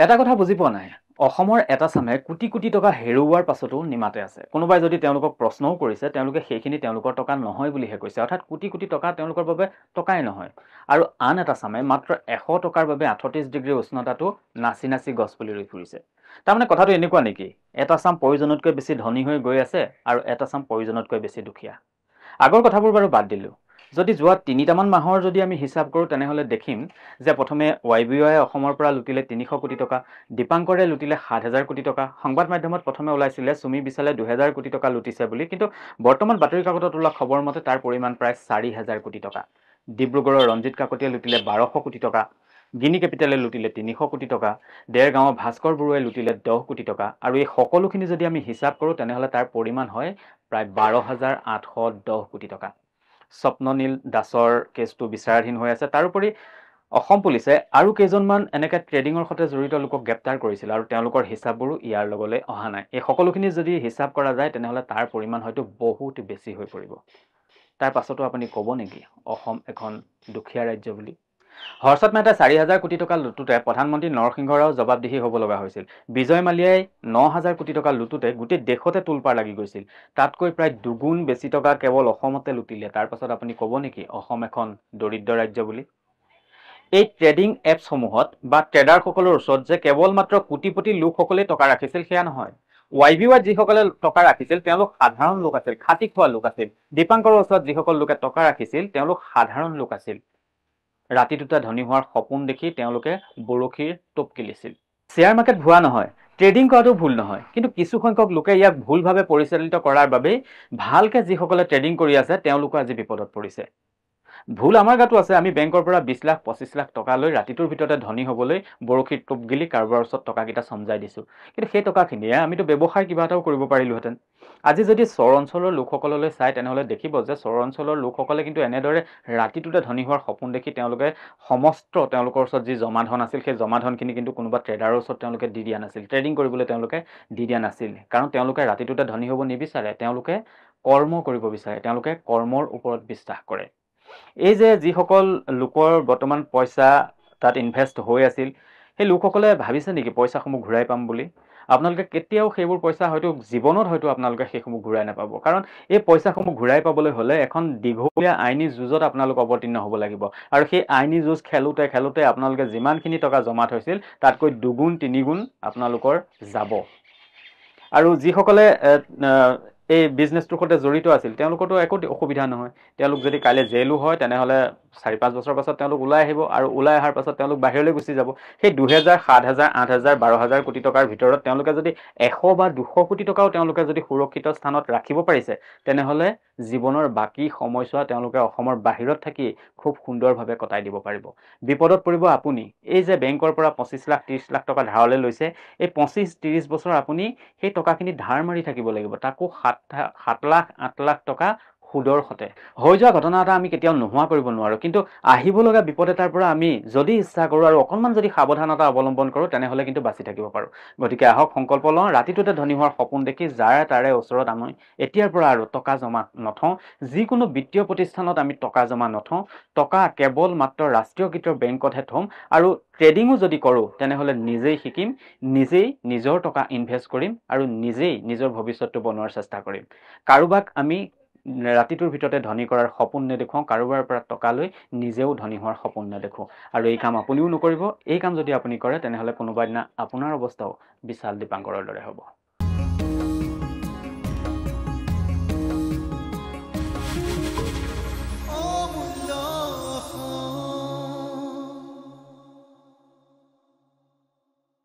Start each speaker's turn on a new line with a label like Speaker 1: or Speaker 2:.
Speaker 1: এটা কথা বুজি পোৱা নাই। অসমৰ এটা চামে কোটি কোটি টকা হেৰুওৱাৰ পাছতো নিমাতে আছে। কোনোবাই যদি তেওঁলোকক প্ৰশ্নও কৰিছে, তেওঁলোকে সেইখিনি তেওঁলোকৰ টকা নহয় বুলিহে কৈছে। অৰ্থাৎ কোটি কোটি টকা তেওঁলোকৰ বাবে টকাই নহয়। আৰু আন এটা চামে মাত্ৰ ১০০ টকাৰ বাবে ৩৮ ডিগ্ৰী উষ্ণতাটো নাচি নাচি গছপুলি ৰুই ফুৰিছে। তাৰমানে কথাটো এনেকুৱা নেকি? এটা চাম প্ৰয়োজনতকৈ বেছি ধনী হৈ গৈ আছে আৰু এটা চাম প্ৰয়োজনতকৈ বেছি দুখীয়া। আগৰ কথাবোৰ বাৰু বাদ দিলোঁ। যদি যোৱা ৩টামান মাহৰ যদি আমি হিচাপ কৰোঁ, তেনেহ'লে দেখিম যে প্ৰথমে YBOয়ে অসমৰ পৰা লুটিলে ৩০০ কোটি টকা, দীপাংকৰে লুটিলে ৭,০০০ কোটি টকা। সংবাদ মাধ্যমত প্ৰথমে ওলাইছিলে চুমি বিশালে ২,০০০ কোটি টকা লুটিছে বুলি, কিন্তু বৰ্তমান বাতৰি কাকতত ওলোৱা খবৰ মতে তাৰ পৰিমাণ প্ৰায় ৪,০০০ কোটি টকা। ডিব্ৰুগড়ৰ ৰঞ্জিত কাকতিয়ে লুটিলে ১২০০ কোটি টকা, গিনি কেপিটেলে লুটিলে ৩০০ কোটি টকা, দেৰগাঁৱৰ ভাস্কৰ বৰুৱাই লুটিলে ১০ কোটি টকা। আৰু এই সকলোখিনি যদি আমি হিচাপ কৰোঁ, তেনেহ'লে তাৰ পৰিমাণ হয় প্ৰায় ১২,৮১০ কোটি টকা। স্বপ্ননীল দাসৰ কেছটো বিচাৰাধীন হৈ আছে। তাৰোপৰি অসম পুলিচে আৰু কেইজনমান এনেকৈ ট্ৰেডিঙৰ সৈতে জড়িত লোকক গ্ৰেপ্তাৰ কৰিছিল আৰু তেওঁলোকৰ হিচাপবোৰো ইয়াৰ লগলৈ অহা নাই। এই সকলোখিনি যদি হিচাপ কৰা যায়, তেনেহ'লে তাৰ পৰিমাণ হয়তো বহুত বেছি হৈ পৰিব। তাৰ পাছতো আপুনি ক'ব নেকি অসম এখন দুখীয়া ৰাজ্য বুলি? হৰ্ষদ মেহতাই ৪,০০০ কোটি টকা লুটোতে প্ৰধানমন্ত্ৰী নৰসিংহ ৰাও জবাবদিহি হ'ব লগা হৈছিল। বিজয় মালিয়াই ৯,০০০ কোটি টকা লুটোতে গোটেই দেশতে তোলপাৰ লাগি গৈছিল। তাতকৈ প্ৰায় দুগুণ বেছি টকা কেৱল অসমতে লুটিলে। তাৰ পাছত আপুনি ক'ব নেকি অসম এখন দৰিদ্ৰ ৰাজ্য বুলি? এই ট্ৰেডিং এপছসমূহত বা ট্ৰেডাৰসকলৰ ওচৰত যে কেৱল মাত্ৰ কোটিপতি লোকসকলেই টকা ৰাখিছিল সেয়া নহয়। YBOত যিসকলে টকা ৰাখিছিল তেওঁলোক সাধাৰণ লোক আছিল, খাটি খোৱা লোক আছিল। দীপাংকৰৰ ওচৰত যিসকল লোকে টকা ৰাখিছিল তেওঁলোক সাধাৰণ লোক আছিল। ৰাতি দুটা ধনী হোৱাৰ সপোন দেখি তেওঁলোকে বৰশীৰ টোপ কিলিছিল। শ্বেয়াৰ মাৰ্কেট ভুৱা নহয়, ট্ৰেডিং কৰাটো ভুল নহয়, কিন্তু কিছু সংখ্যক লোকে ইয়াক ভুলভাৱে পৰিচালিত কৰাৰ বাবেই ভালকৈ যিসকলে ট্ৰেডিং কৰি আছে তেওঁলোকো আজি বিপদত পৰিছে। ভুল আমাৰ গাতো আছে। আমি বেংকৰ পৰা ২০ লাখ ২৫ লাখ টকা লৈ ৰাতিটোৰ ভিতৰতে ধনী হ'বলৈ বৰশীত টোপ গিলি কাৰোবাৰ ওচৰত টকাকেইটা চমজাই দিছোঁ। কিন্তু সেই টকাখিনিয়ে আমিতো ব্যৱসায় কিবা এটাও কৰিব পাৰিলোহেঁতেন। আজি যদি চৰ অঞ্চলৰ লোকসকললৈ চাই, তেনেহ'লে দেখিব যে চৰ অঞ্চলৰ লোকসকলে কিন্তু এনেদৰে ৰাতিটোতে ধনী হোৱাৰ সপোন দেখি তেওঁলোকে সমস্ত তেওঁলোকৰ ওচৰত যি জমা ধন আছিল, সেই জমা ধনখিনি কিন্তু কোনোবা ট্ৰেডাৰৰ ওচৰত তেওঁলোকে দি দিয়া নাছিল, ট্ৰেডিং কৰিবলৈ তেওঁলোকে দি দিয়া নাছিল। কাৰণ তেওঁলোকে ৰাতিটোতে ধনী হ'ব নিবিচাৰে, তেওঁলোকে কৰ্ম কৰিব বিচাৰে, তেওঁলোকে কৰ্মৰ ওপৰত বিশ্বাস কৰে। এই যে যিসকল লোকৰ বৰ্তমান পইচা তাত ইনভেষ্ট হৈ আছিল, সেই লোকসকলে ভাবিছে নেকি পইচাসমূহ ঘূৰাই পাম বুলি? আপোনালোকে কেতিয়াও সেইবোৰ পইচা হয়তো জীৱনত হয়তো আপোনালোকে সেইসমূহ ঘূৰাই নাপাব। কাৰণ এই পইচাসমূহ ঘূৰাই পাবলৈ হ'লে এখন দীঘলীয়া আইনী যুঁজত আপোনালোক অৱতীৰ্ণ হ'ব লাগিব। আৰু সেই আইনী যুঁজ খেলোঁতে খেলোঁতে আপোনালোকে যিমানখিনি টকা জমা থৈছিল তাতকৈ দুগুণ তিনিগুণ আপোনালোকৰ যাব। আৰু যিসকলে এই বিজনেছটোৰ সৈতে জড়িত আছিল তেওঁলোকৰতো একো অসুবিধা নহয়। তেওঁলোক যদি কাইলৈ জেলো হয়, তেনেহ'লে ৪-৫ বছৰৰ পাছত তেওঁলোক ওলাই আহিব, আৰু ওলাই অহাৰ পাছত তেওঁলোক বাহিৰলৈ গুচি যাব। সেই ২,০০০, ৭,০০০, ৮,০০০, ১২,০০০ কোটি টকাৰ ভিতৰত তেওঁলোকে যদি ১০০ বা ২০০ কোটি টকাও তেওঁলোকে যদি সুৰক্ষিত স্থানত ৰাখিব পাৰিছে, তেনেহ'লে জীৱনৰ বাকী সময়ছোৱা তেওঁলোকে অসমৰ বাহিৰত থাকি খুব সুন্দৰভাৱে কটাই দিব পাৰিব। বিপদত পৰিব আপুনি। এই যে বেংকৰ পৰা ২৫ লাখ ৩০ লাখ টকা ধাৰলৈ লৈছে, এই ২৫-৩০ বছৰ আপুনি সেই টকাখিনি ধাৰ মাৰি থাকিব লাগিব, তাকো ৭ লাখ ৮ লাখ টকা সুদৰ সতে। হৈ যোৱা ঘটনা এটা আমি কেতিয়াও নোহোৱা কৰিব নোৱাৰোঁ, কিন্তু আহিব লগা বিপদ এটাৰ পৰা আমি যদি ইচ্ছা কৰোঁ আৰু অকণমান যদি সাৱধানতা অৱলম্বন কৰোঁ, তেনেহ'লে কিন্তু বাচি থাকিব পাৰোঁ। গতিকে আহক সংকল্প লওঁ, ৰাতিটোতে ধনী হোৱাৰ সপোন দেখি যাৰে তাৰে ওচৰত আমি এতিয়াৰ পৰা আৰু টকা জমা নথওঁ। যিকোনো বিত্তীয় প্ৰতিষ্ঠানত আমি টকা জমা নথওঁ। টকা কেৱল মাত্ৰ ৰাষ্ট্ৰীয়কৃত বেংকতহে থ'ম। আৰু ট্ৰেডিঙো যদি কৰোঁ, তেনেহ'লে নিজেই শিকিম, নিজেই নিজৰ টকা ইনভেষ্ট কৰিম আৰু নিজেই নিজৰ ভৱিষ্যতটো বনোৱাৰ চেষ্টা কৰিম। কাৰোবাক আমি ৰাতিটোৰ ভিতৰতে ধনী কৰাৰ সপোন নেদেখুৱাওঁ, কাৰোবাৰ পৰা টকা লৈ নিজেও ধনী হোৱাৰ সপোন নেদেখোঁ। আৰু এই কাম আপুনিও নকৰিব। এই কাম যদি আপুনি কৰে, তেনেহ'লে কোনোবা দিনা আপোনাৰ অৱস্থাও বিশাল দীপাংকৰৰ দৰে হ'ব।